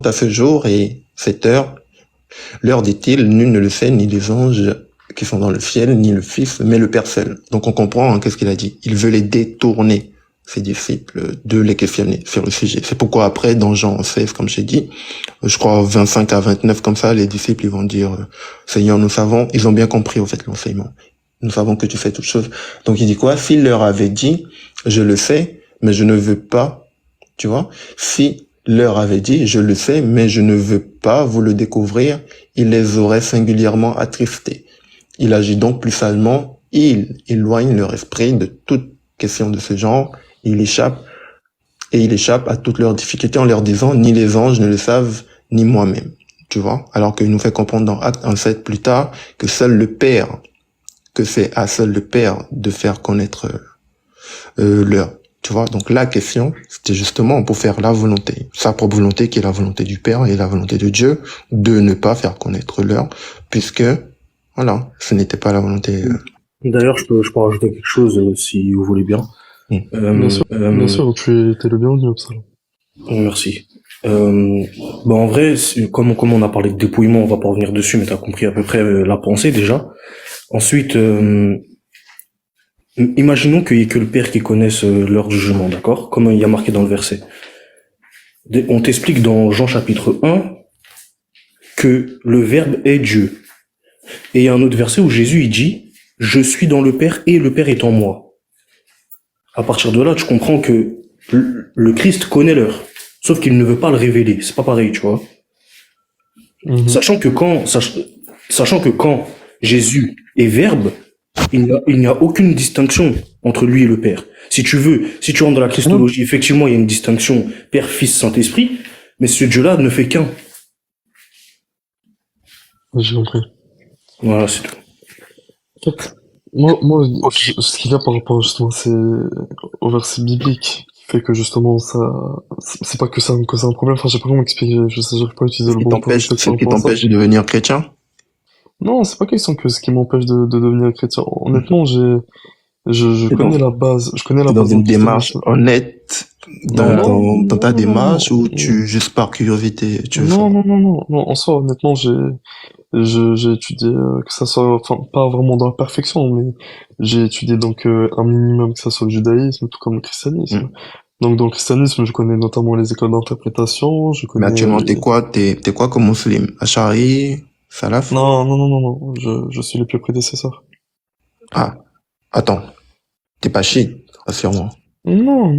à ce jour et cette heure, l'heure dit-il, nul ne le sait, ni les anges qui sont dans le ciel, ni le Fils, mais le Père seul. Donc on comprend qu'est-ce qu'il a dit. Il veut les détourner, ses disciples, de les questionner sur le sujet. C'est pourquoi après, dans Jean 16, comme j'ai dit, je crois 25 à 29, comme ça, les disciples ils vont dire, Seigneur, nous savons, ils ont bien compris au fait l'enseignement. Nous savons que tu fais toutes choses. Donc il dit quoi? S'il leur avait dit, je le sais, mais je ne veux pas, tu vois, si leur avait dit, je le sais, mais je ne veux pas vous le découvrir, il les aurait singulièrement attristés. Il agit donc plus salement, il éloigne leur esprit de toute question de ce genre, il échappe à toutes leurs difficultés en leur disant, ni les anges ne le savent, ni moi-même. Tu vois? Alors qu'il nous fait comprendre dans Acte 1:7 plus tard que seul le Père, que c'est à seul le Père de faire connaître leur. Tu vois, donc la question, c'était justement pour faire la volonté, sa propre volonté qui est la volonté du Père et la volonté de Dieu, de ne pas faire connaître leur, puisque, voilà, ce n'était pas la volonté. D'ailleurs, je peux rajouter quelque chose si vous voulez bien. Bien sûr, tu es le bienvenu, Absalom. Merci. En vrai, comme on a parlé de dépouillement, on va pas revenir dessus, mais t'as compris à peu près la pensée déjà. Ensuite, imaginons qu'il y ait que le Père qui connaisse l'heure du jugement, d'accord? Comme il y a marqué dans le verset. On t'explique dans Jean chapitre 1 que le Verbe est Dieu. Et il y a un autre verset où Jésus il dit « Je suis dans le Père et le Père est en moi ». À partir de là, tu comprends que le Christ connaît l'heure, sauf qu'il ne veut pas le révéler. C'est pas pareil, tu vois. Sachant que quand Jésus est Verbe, il n'y a aucune distinction entre lui et le Père. Si tu rentres dans la christologie, effectivement, il y a une distinction Père, Fils, Saint-Esprit, mais ce Dieu-là ne fait qu'un. J'ai compris. Voilà, c'est tout. En fait, moi, ce qu'il y a par rapport justement, c'est au verset biblique qui fait que justement ça, c'est pas que ça me cause un problème. Enfin, j'ai pas comment expliquer. J'arrive pas à utiliser le bon terme. Ce qui t'empêche de devenir chrétien? Non, c'est pas question que ce qui m'empêche de devenir chrétien. Honnêtement, je connais la base. Je connais la base. Dans une démarche honnête, dans ta démarche, ou tu juste par curiosité, tu veux faire? Non. En soi, honnêtement, j'ai étudié que ça soit, enfin, pas vraiment dans la perfection, mais j'ai étudié donc un minimum que ça soit le judaïsme, tout comme le christianisme. Donc dans le christianisme, je connais notamment les écoles d'interprétation, je connais. Mais actuellement, t'es quoi comme musulman? Ash'ari, Salaf? Non. Je suis le plus prédécesseur. Ah, attends. T'es pas chiite, rassure-moi. Non.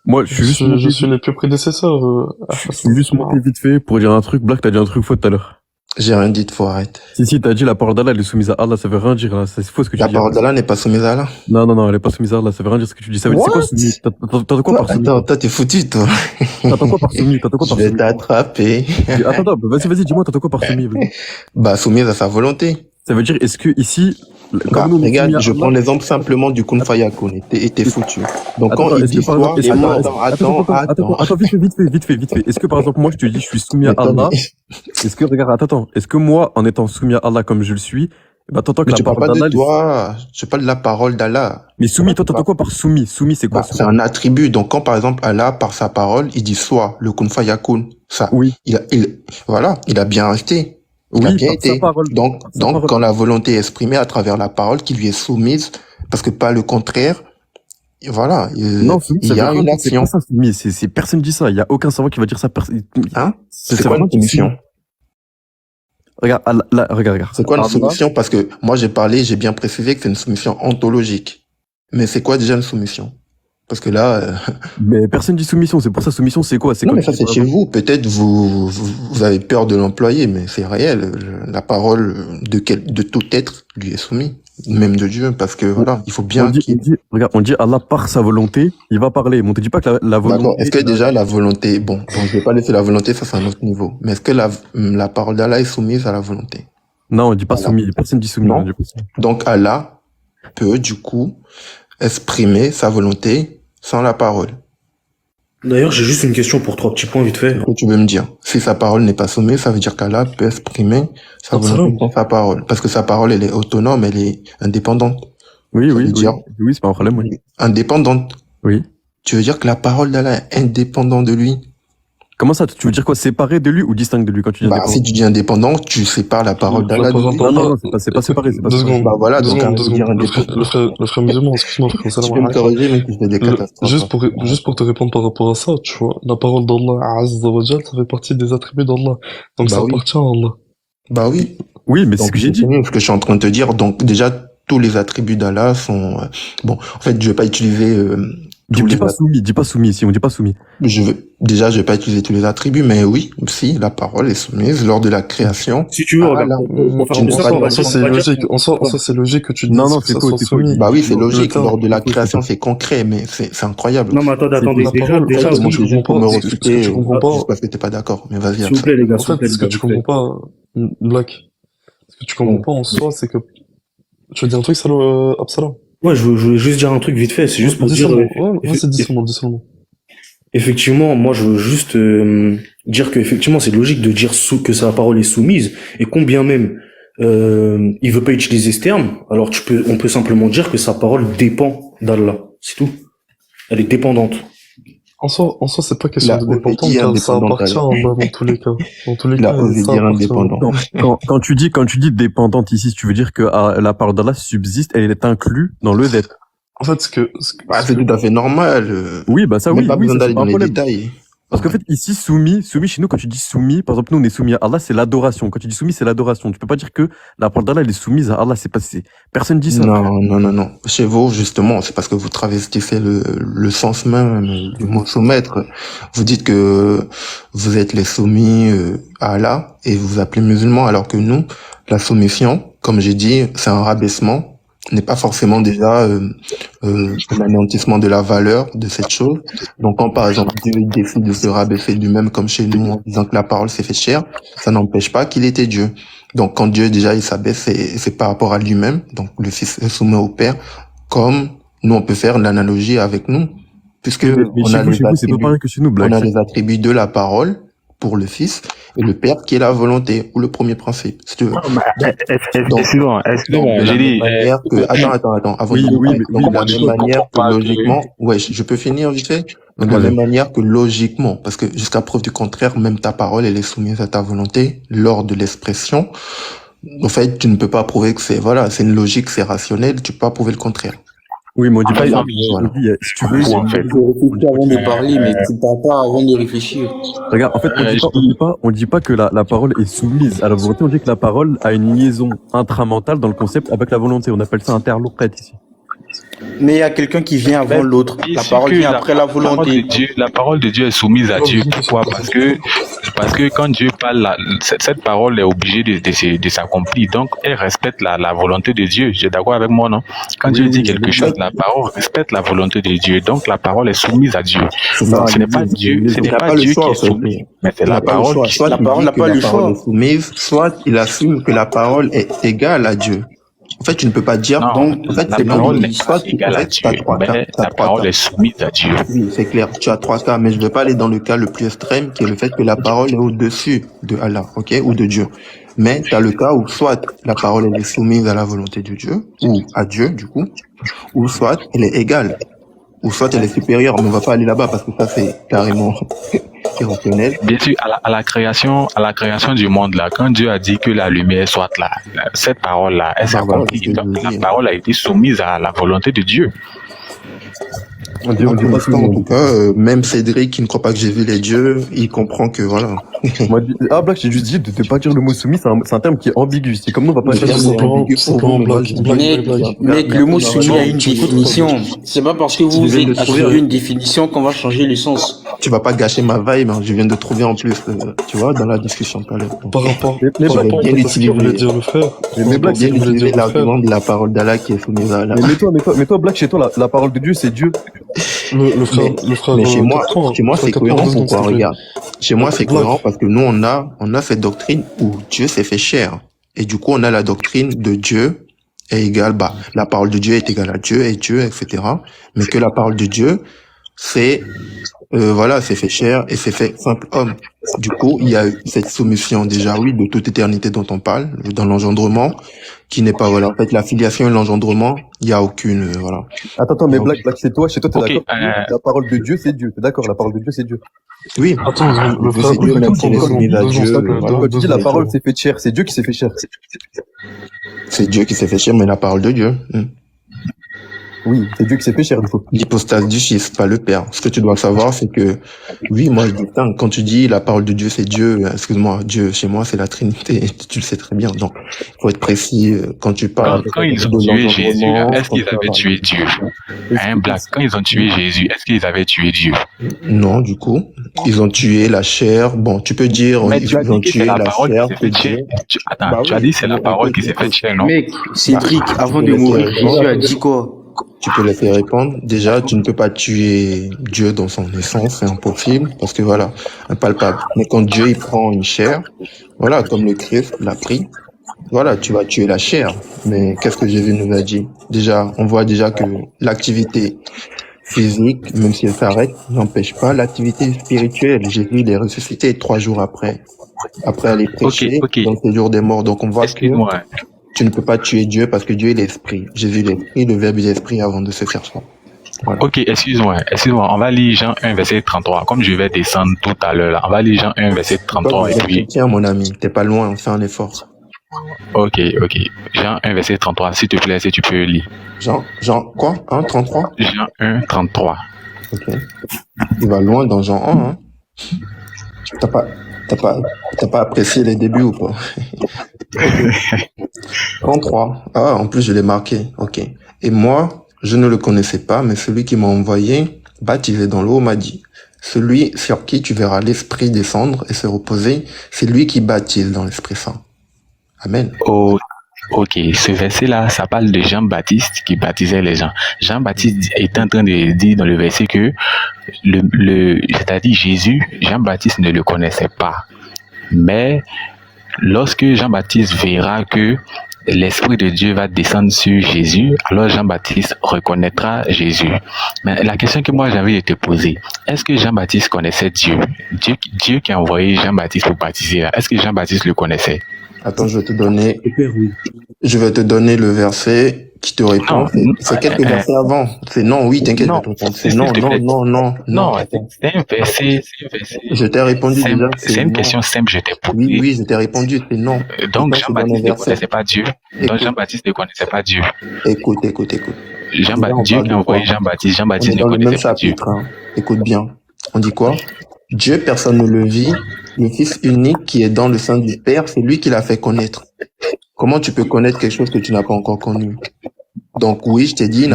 Moi, je suis le plus prédécesseur. Je suis juste monté vite fait pour dire un truc. Black, t'as dit un truc faux tout à l'heure. J'ai rien dit de faux, arrête. Si, t'as dit la parole d'Allah, elle est soumise à Allah, ça veut rien dire, là. C'est faux ce que tu dis. La parole d'Allah n'est pas soumise à Allah? Non, elle est pas soumise à Allah, ça veut rien dire ce que tu dis. Ça veut dire, c'est quoi soumis? T'entends quoi par soumis? Attends, toi, t'es foutu, toi. T'entends quoi par soumis? Je vais t'attraper. Attends, vas-y, dis-moi, t'entends quoi par soumis? Bah, soumise à sa volonté. Ça veut dire, est-ce que ici, bah, regarde, je prends l'exemple simplement du Kun Fayakun, et t'es foutu. Donc, quand il dit quoi, attends, vite fait. Est-ce que, par exemple, moi, je te dis, je suis soumis à Allah, est-ce que, regarde, attends, est-ce que moi, en étant soumis à Allah comme je le suis, bah, t'entends que la parole d'Allah, toi, je parle de la parole d'Allah. Mais soumis, toi, t'entends quoi par soumis? Soumis, c'est quoi? Bah, c'est un attribut. Donc, quand, par exemple, Allah, par sa parole, il dit soit, le Kun Fayakun, ça. Oui. Il a bien resté. Il a bien été. Donc, quand la volonté est exprimée à travers la parole qui lui est soumise, parce que pas le contraire, voilà, non, il y a une action. C'est personne dit ça. Il y a aucun savant qui va dire ça. Hein? C'est quoi une soumission? Regarde. C'est quoi une soumission? Parce que moi, j'ai bien précisé que c'est une soumission ontologique. Mais c'est quoi déjà une soumission? Parce que là... Mais personne dit soumission, c'est pour ça soumission c'est quoi? Non, mais ça c'est chez vous, peut-être vous avez peur de l'employer, mais c'est réel. La parole de tout être lui est soumise, même de Dieu, parce que voilà, il faut bien... On dit Allah par sa volonté, il va parler, mais on te dit pas que la volonté... D'accord, est-ce que déjà la volonté... Bon, je vais pas laisser la volonté, ça c'est un autre niveau, mais est-ce que la parole d'Allah est soumise à la volonté? Non, on dit pas soumis, personne dit soumis. Non. Donc Allah peut du coup exprimer sa volonté sans la parole. D'ailleurs, j'ai juste une question pour 3 petits points vite fait. Qu'est-ce que tu veux me dire? Si sa parole n'est pas soumise, ça veut dire qu'Allah peut exprimer sa volonté sans sa parole. Parce que sa parole, elle est autonome, elle est indépendante. Oui, c'est pas un problème, oui. Indépendante. Oui. Tu veux dire que la parole d'Allah est indépendante de lui? Comment ça, tu veux dire quoi? Séparé de lui ou distinct de lui quand tu dis Bah, indépendant? si tu dis indépendant, tu sépares la parole La d'Allah de parole lui. Non, non, d'Allah. non, c'est pas séparé, c'est pas Deux séparé. secondes, Bah voilà, deux donc secondes, arrête deux de dire secondes. indépendant. Le frère musulman, excuse-moi, frère, Tu salam peux me alaikum. corriger, mais tu fais des catastrophes. Juste pour te répondre par rapport à ça, tu vois, la parole d'Allah, Azza wa Jal, ça fait partie des attributs d'Allah. Donc Bah ça oui. appartient à Allah. Bah oui. Oui, mais c'est ce Donc que j'ai c'est dit. ce que je suis en train de te dire. Donc déjà, tous les attributs d'Allah sont... Bon, en fait, je vais pas utiliser tous Dis les pas soumis, dis pas soumis ici, on dit pas soumis. je vais pas utiliser tous les attributs, mais oui, si, la parole est soumise lors de la création. Si tu veux, Ah, regarde, là, pour faire tu un ne peu peux ça, pas on va En dire soi, dire, c'est on va dire logique. que- En soi, c'est logique que tu Non, dises non, que c'est ça faux, soit c'est faux. soumis. Bah oui, c'est Le logique. terme. Lors de la C'est faux, création, c'est c'est concret, mais c'est incroyable. Non, mais attendez, La déjà, parole, déjà, en fait, ce Moi, que tu c'est juste pour comprends me pas, ce que refuter, tu comprends pas, juste parce que t'es pas d'accord. Mais vas-y, s'il vous Absa. plaît, les gars, en s'il vous fait, plaît, les ce que gars, tu vite fait. comprends pas, Black, ce que tu comprends pas en soi, c'est que, tu veux dire un truc, Absalam? Ouais, je voulais juste dire un truc vite fait, c'est juste pour Dis dire, seulement. Ouais, vas-y, dis eff- seulement, dis seulement. effectivement, moi, je veux juste dire que effectivement, c'est logique de dire que sa parole est soumise, et combien même il veut pas utiliser ce terme, alors on peut simplement dire que sa parole dépend d'Allah, c'est tout. Elle est dépendante. En soi, c'est pas Il question a de osé dépendant, dire car ça indépendant tout à appartient à l'heure. Allah dans tous les cas. Dans tous les Il a cas, osé ça dire appartient à Allah. indépendant. Quand tu dis dépendante ici, tu veux dire que la parole d'Allah subsiste, elle est inclue dans le d'être. En fait, Bah, c'est tout à fait normal. Oui, bah ça Même oui, pas oui, besoin ça c'est d'aller pas dans un les problème. détails. Parce qu'en fait, ici, soumis chez nous, quand tu dis soumis, par exemple, nous, on est soumis à Allah, c'est l'adoration. Quand tu dis soumis, c'est l'adoration. Tu peux pas dire que la parole d'Allah, elle est soumise à Allah. Personne dit ça. Non. Chez vous, justement, c'est parce que vous travestissez le sens même du mot soumettre. Vous dites que vous êtes les soumis à Allah et vous vous appelez musulmans, alors que nous, la soumission, comme j'ai dit, c'est un rabaissement, n'est pas forcément déjà l'anéantissement de la valeur de cette chose. Donc quand par exemple Dieu décide de se rabaisser lui-même comme chez nous en disant que la parole s'est fait chair, ça n'empêche pas qu'il était Dieu. Donc quand Dieu déjà il s'abaisse, c'est par rapport à lui-même. Donc le Fils est soumis au Père, comme nous on peut faire l'analogie avec nous, puisque Mais on chez a vous, c'est pas pareil que chez nous, Black. on a les attributs de la parole pour le Fils et le Père qui est la volonté ou le premier principe. Si tu veux. Excuse-moi, De la j'ai même dit, manière que, attends, avant Oui, de oui, donc, oui, de la même manière que logiquement, ouais, je peux finir vite fait. Donc, de la Vas-y. même manière que logiquement, parce que jusqu'à preuve du contraire, même ta parole, elle est soumise à ta volonté lors de l'expression. En fait, tu ne peux pas prouver que c'est une logique, c'est rationnel, tu peux pas prouver le contraire. Oui, mais on dit pas, Voilà. on dit, si tu veux, Oui, en fait. Tu réfléchis avant de parler, mais tu parles pas avant de réfléchir. regarde, en fait, on dit pas que la parole est soumise à la volonté, on dit que la parole a une liaison intramentale dans le concept avec la volonté. On appelle ça interloquette ici. Mais il y a quelqu'un qui vient avant l'autre. Bien La sûr parole que vient après la volonté. La parole de Dieu est soumise à Dieu. Pourquoi? Parce que quand Dieu parle, cette parole est obligée de s'accomplir. Donc, elle respecte la volonté de Dieu. J'ai d'accord avec moi, non? Quand Dieu dit quelque chose, la parole respecte la volonté de Dieu. Donc, la parole est soumise à Dieu. Donc, ce n'est pas Dieu qui est soumis, mais c'est la parole qui Soit La il parole dit n'a que pas la le parole choix. est soumise, soit il assume que la parole est égale à Dieu. En fait, tu ne peux pas dire. Non, Donc, en fait, la c'est parole n'est soit pas égale à Dieu, mais la parole est soumise à Dieu. Oui, c'est clair. Tu as trois cas, mais je ne vais pas aller dans le cas le plus extrême, qui est le fait que la parole est au-dessus de Allah, ok, ou de Dieu. Mais tu as le cas où soit la parole elle est soumise à la volonté de Dieu, ou à Dieu, du coup, ou soit elle est égale, ou soit elle est supérieure. Mais on va pas aller là-bas parce que ça, c'est carrément irrationnel. Bien sûr, à la création du monde là, quand Dieu a dit que la lumière soit là, cette parole là, elle s'accomplit. Voilà, Donc, la c'est parole a été soumise à la volonté de Dieu. On dit Pour pas l'instant, en soumis. tout cas, même Cédric qui ne croit pas que j'ai vu les dieux, il comprend que voilà. Black, j'ai juste dit de ne pas dire le mot soumis, c'est un terme qui est ambigu. C'est comme nous, on va pas Mais dire bien, le c'est mot ambigu pour vous, mais moi, je dis Mec, le mot soumis a une définition. C'est pas parce que vous viens de trouver attribuez une définition qu'on va changer le sens. tu vas pas gâcher ma vibe, hein. Je viens de trouver en plus, tu vois, dans la discussion tout à l'heure. Par rapport Mais par rapport bien à ce que voulait utilisé. dire le frère. Mais Black, Bien ce que voulait utiliser dire le frère. l'argument de la parole d'Allah qui est soumise à Allah. mais toi, Black, chez toi, la parole de Dieu, c'est Dieu. Le frère, Mais chez moi, c'est cohérent. secondes, Pourquoi? s'il te plaît. Regarde. Chez moi, c'est Black. cohérent parce que nous, on a cette doctrine où Dieu s'est fait chair. Et du coup, on a la doctrine de Dieu est égale, la parole de Dieu est égale à Dieu et Dieu, etc. Mais que la parole de Dieu c'est voilà, c'est fait chair et c'est fait simple homme. Du coup, il y a eu cette soumission déjà, oui, de toute éternité dont on parle, dans l'engendrement, qui n'est pas, voilà, en fait, la filiation et l'engendrement, il y a aucune, voilà. Attends, mais Black, chez toi, t'es Ok, d'accord que la parole de Dieu, c'est Dieu. T'es d'accord, la parole de Dieu, c'est Dieu. Oui, Attends, le Dieu, frère, c'est Dieu, le même frère, s'il est soumis à Dieu, voilà. Quand tu dis la parole s'est fait chair, c'est Dieu qui s'est fait chair. C'est Dieu qui s'est fait chair, mais la parole de Dieu. Oui, c'est Dieu qui s'est fait chair, du coup. L'hypostase du Fils, pas le Père. Ce que tu dois savoir, c'est que, oui, moi, je distingue. Quand tu dis la parole de Dieu, c'est Dieu, excuse-moi, Dieu, chez moi, c'est la Trinité. Tu le sais très bien. Donc, il faut être précis quand tu parles. Quand ils ont tué Jésus, est-ce qu'ils avaient tué Dieu? Hein, Black, quand ils ont tué Jésus, est-ce qu'ils avaient tué Dieu? Non, du coup, ils ont tué la chair. Bon, tu peux dire, Mais ils ont tué la chair. Attends, Bah tu as oui, dit c'est la parole qui s'est fait chair, non? Mec, Cédric, avant peux de laisser mourir, répondre. Jésus a dit quoi? Tu peux laisser répondre. Déjà, tu ne peux pas tuer Dieu dans son essence, c'est impossible, parce que voilà, impalpable. Mais quand Dieu, il prend une chair, voilà, comme le Christ l'a pris, voilà, tu vas tuer la chair. Mais qu'est-ce que Jésus nous a dit? Déjà, on voit déjà que l'activité physique, même si elle s'arrête, n'empêche pas l'activité spirituelle. Jésus, il est ressuscité 3 jours après aller prêcher Ok. dans le séjour des morts. Donc, on voit que Excuse-moi. tu ne peux pas tuer Dieu parce que Dieu est l'esprit. Jésus est l'esprit, le verbe est l'esprit avant de se faire ça. Voilà. Ok, excuse-moi. On va lire Jean 1, verset 33. Comme je vais descendre tout à l'heure, là, on va lire Jean 1, verset 33 et puis... Tiens, mon ami, t'es pas loin, fais un effort. Ok. Jean 1, verset 33, s'il te plaît, si tu peux lire. Jean, quoi? 1, 33? Jean 1, 33. Ok. Il va loin dans Jean 1, hein. T'as pas apprécié les débuts ou pas? Okay. 33. Ah, en plus, je l'ai marqué. Ok. Et moi, je ne le connaissais pas, mais celui qui m'a envoyé, baptisé dans l'eau, m'a dit, celui sur qui tu verras l'Esprit descendre et se reposer, c'est lui qui baptise dans l'Esprit Saint. Amen. Oh, ok, ce verset-là, ça parle de Jean-Baptiste qui baptisait les gens. Jean-Baptiste est en train de dire dans le verset que c'est-à-dire Jésus, Jean-Baptiste ne le connaissait pas. Mais lorsque Jean-Baptiste verra que l'Esprit de Dieu va descendre sur Jésus, alors Jean-Baptiste reconnaîtra Jésus. Mais la question que moi j'avais de te poser, est-ce que Jean-Baptiste connaissait Dieu? Dieu qui a envoyé Jean-Baptiste pour baptiser là, est-ce que Jean-Baptiste le connaissait? Attends, je vais te donner le verset qui te répond. C'est quelques versets avant. C'est non, oui, t'inquiète, je vais te répondre. C'est non. Non, c'est un verset. Je t'ai répondu déjà. C'est une question simple, je t'ai posé. Oui, je t'ai répondu, c'est non. Donc Jean-Baptiste ne connaissait pas Dieu. Donc Jean-Baptiste ne connaissait pas Dieu. Écoute. Dieu qui a envoyé Jean-Baptiste ne connaissait pas Dieu. Écoute bien. On dit quoi? Dieu, personne ne le vit. Le Fils unique qui est dans le sein du Père, c'est lui qui l'a fait connaître. Comment tu peux connaître quelque chose que tu n'as pas encore connu? Donc oui, je t'ai dit...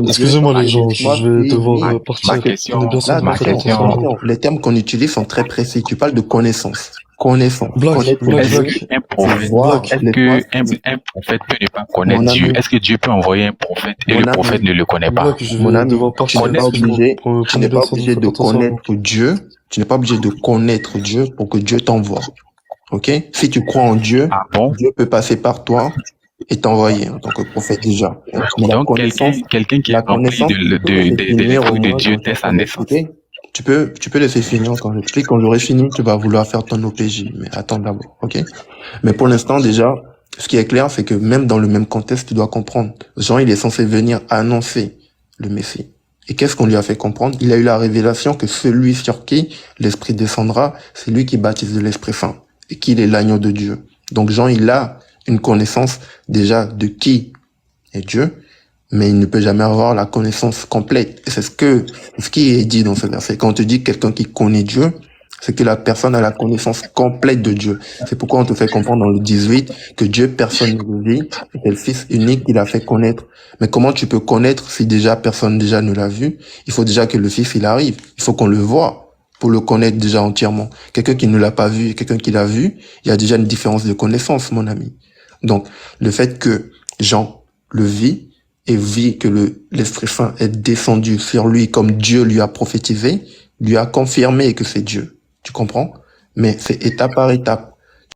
Excusez-moi les gens, je vais devoir partir. Les termes qu'on utilise sont très précis. Tu parles de connaissance. Black. Est-ce qu'un prophète peut ne pas connaître Dieu? Est-ce que Dieu peut envoyer un prophète et le prophète ne le connaît pas? Mon ami, tu n'es pas obligé de connaître Dieu. Tu n'es pas obligé de connaître Dieu pour que Dieu t'envoie. Ok? Si tu crois en Dieu, Dieu peut passer par toi et t'envoyer en tant que prophète déjà. Donc quelqu'un qui est rempli de l'esprit de Dieu dès sa naissance. Tu peux laisser finir quand j'explique. Quand j'aurai fini, tu vas vouloir faire ton OPJ. Mais attends d'abord, ok? Mais pour l'instant, déjà, ce qui est clair, c'est que même dans le même contexte, tu dois comprendre. Jean, il est censé venir annoncer le Messie. Et qu'est-ce qu'on lui a fait comprendre? Il a eu la révélation que celui sur qui l'Esprit descendra, c'est lui qui baptise de l'Esprit Saint. Et qu'il est l'agneau de Dieu. Donc Jean, il a une connaissance déjà de qui est Dieu, mais il ne peut jamais avoir la connaissance complète. Et c'est ce qui est dit dans ce verset. Quand on te dit quelqu'un qui connaît Dieu, c'est que la personne a la connaissance complète de Dieu. C'est pourquoi on te fait comprendre dans le 18 que Dieu, personne ne le vit, c'est le Fils unique qu'il a fait connaître. Mais comment tu peux connaître si déjà personne déjà ne l'a vu? Il faut déjà que le Fils, il arrive. Il faut qu'on le voie pour le connaître déjà entièrement. Quelqu'un qui ne l'a pas vu et quelqu'un qui l'a vu, il y a déjà une différence de connaissance, mon ami. Donc, le fait que Jean le vit et vit que l'Esprit Saint est descendu sur lui comme Dieu lui a prophétisé, lui a confirmé que c'est Dieu. Tu comprends? Mais c'est étape par étape.